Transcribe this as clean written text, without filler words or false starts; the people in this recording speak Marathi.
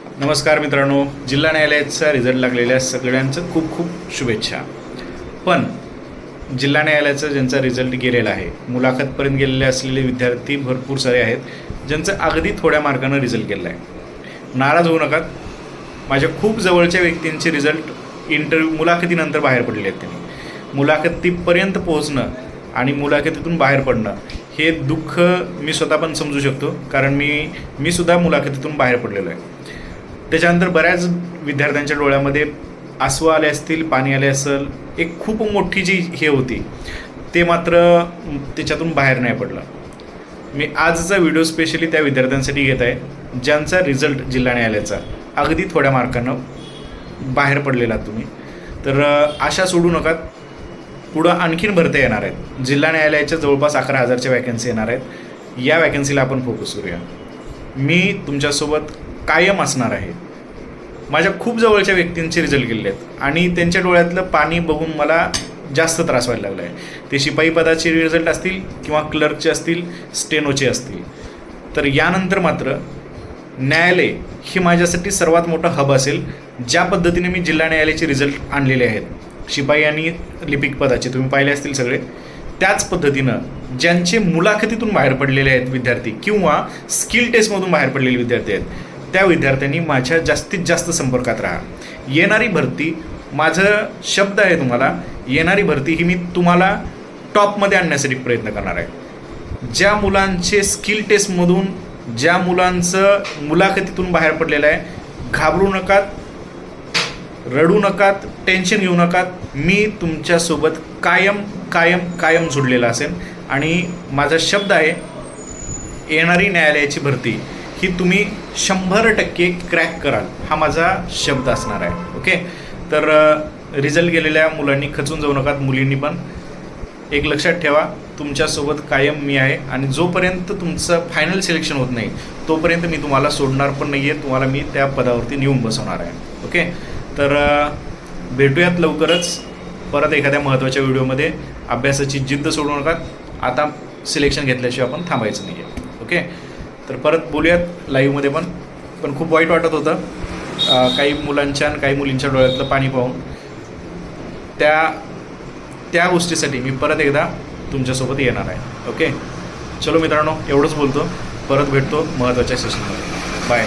नमस्कार मित्रांनो, जिल्हा न्यायालयाचा रिझल्ट लागलेल्या सगळ्यांचं खूप खूप शुभेच्छा. पण जिल्हा न्यायालयाचा ज्यांचा रिझल्ट गेलेला आहे, मुलाखतपर्यंत गेलेले असलेले विद्यार्थी भरपूर सारे आहेत, ज्यांचं अगदी थोड्या मार्कानं रिझल्ट गेलेला आहे. नाराज होऊ नका. माझ्या खूप जवळच्या व्यक्तींचे रिझल्ट मुलाखतीनंतर बाहेर पडलेले आहेत. त्यांनी मुलाखतीपर्यंत पोहोचणं आणि मुलाखतीतून बाहेर पडणं हे दुःख मी स्वतः पण समजू शकतो, कारण मी सुद्धा मुलाखतीतून बाहेर पडलेलो आहे. त्याच्यानंतर बऱ्याच विद्यार्थ्यांच्या डोळ्यामध्ये आसू आले असतील, पाणी आले असेल. एक खूप मोठी जी हे होती ते मात्र त्याच्यातून बाहेर नाही पडलं. मी आजचा व्हिडिओ स्पेशली त्या विद्यार्थ्यांसाठी घेत आहे, ज्यांचा रिझल्ट जिल्हा न्यायालयाचा अगदी थोड्या मार्कानं बाहेर पडलेला तुम्ही. तर आशा सोडू नका. पुढं आणखीन भरत्या येणार आहेत. जिल्हा न्यायालयाच्या जवळपास 11,000च्या वॅकन्सी येणार आहेत. या वॅकन्सीला आपण फोकस करूया. मी तुमच्यासोबत कायम असणार आहे. माझ्या खूप जवळच्या व्यक्तींचे रिझल्ट गेलेले आहेत आणि त्यांच्या डोळ्यातलं पाणी बघून मला जास्त त्रास व्हायला लागला आहे. ते शिपाई पदाचे रिझल्ट असतील किंवा क्लर्कचे असतील, स्टेनोचे असतील. तर यानंतर मात्र न्यायालय हे माझ्यासाठी सर्वात मोठं हब असेल. ज्या पद्धतीने मी जिल्हा न्यायालयाचे रिझल्ट आणलेले आहेत, शिपाई आणि लिपिक पदाचे तुम्ही पाहिले असतील सगळे, त्याच पद्धतीनं ज्यांचे मुलाखतीतून बाहेर पडलेले आहेत विद्यार्थी किंवा स्किल टेस्टमधून बाहेर पडलेले विद्यार्थी आहेत, त्या विद्यार्थ्यांनी माझ्या जास्तीत जास्त संपर्कात राहा. येणारी भरती, माझं शब्द आहे तुम्हाला, येणारी भरती ही मी तुम्हाला टॉपमध्ये आणण्यासाठी प्रयत्न करणार आहे. ज्या मुलांचे स्किल टेस्टमधून, ज्या मुलांचं मुलाखतीतून बाहेर पडलेलं आहे, घाबरू नका, रडू नकात, टेन्शन घेऊ नकात. मी तुमच्यासोबत कायम कायम कायम जुडलेला असेल आणि माझा शब्द आहे, येणारी न्यायालयाची भरती ही तुम्ही 100% क्रॅक कराल, हा माझा शब्द असणार आहे. ओके. तर रिझल्ट गेलेल्या मुलांनी खचून जाऊ नका. मुलींनी पण एक लक्षात ठेवा, तुमच्यासोबत कायम मी आहे आणि जोपर्यंत तुमचं फायनल सिलेक्शन होत नाही तोपर्यंत मी तुम्हाला सोडणार पण नाही आहे. तुम्हाला मी त्या पदावरती नेऊन बसवणार आहे. ओके. तर भेटूयात लवकरच परत एखाद्या महत्त्वाच्या व्हिडिओमध्ये. अभ्यासाची जिद्द सोडू नका. आता सिलेक्शन घेतल्याशिवाय आपण थांबायचं नाही आहे. ओके. तर परत बोलूयात लाईव्हमध्ये. पण खूप वाईट वाटत होतं काही मुलांच्या आणि काही मुलींच्या डोळ्यातलं पाणी पाहून. त्या गोष्टीसाठी मी परत एकदा तुमच्यासोबत येणार आहे. ओके. चलो मित्रांनो, एवढंच बोलतो. परत भेटतो महत्त्वाच्या सेशनमध्ये. बाय.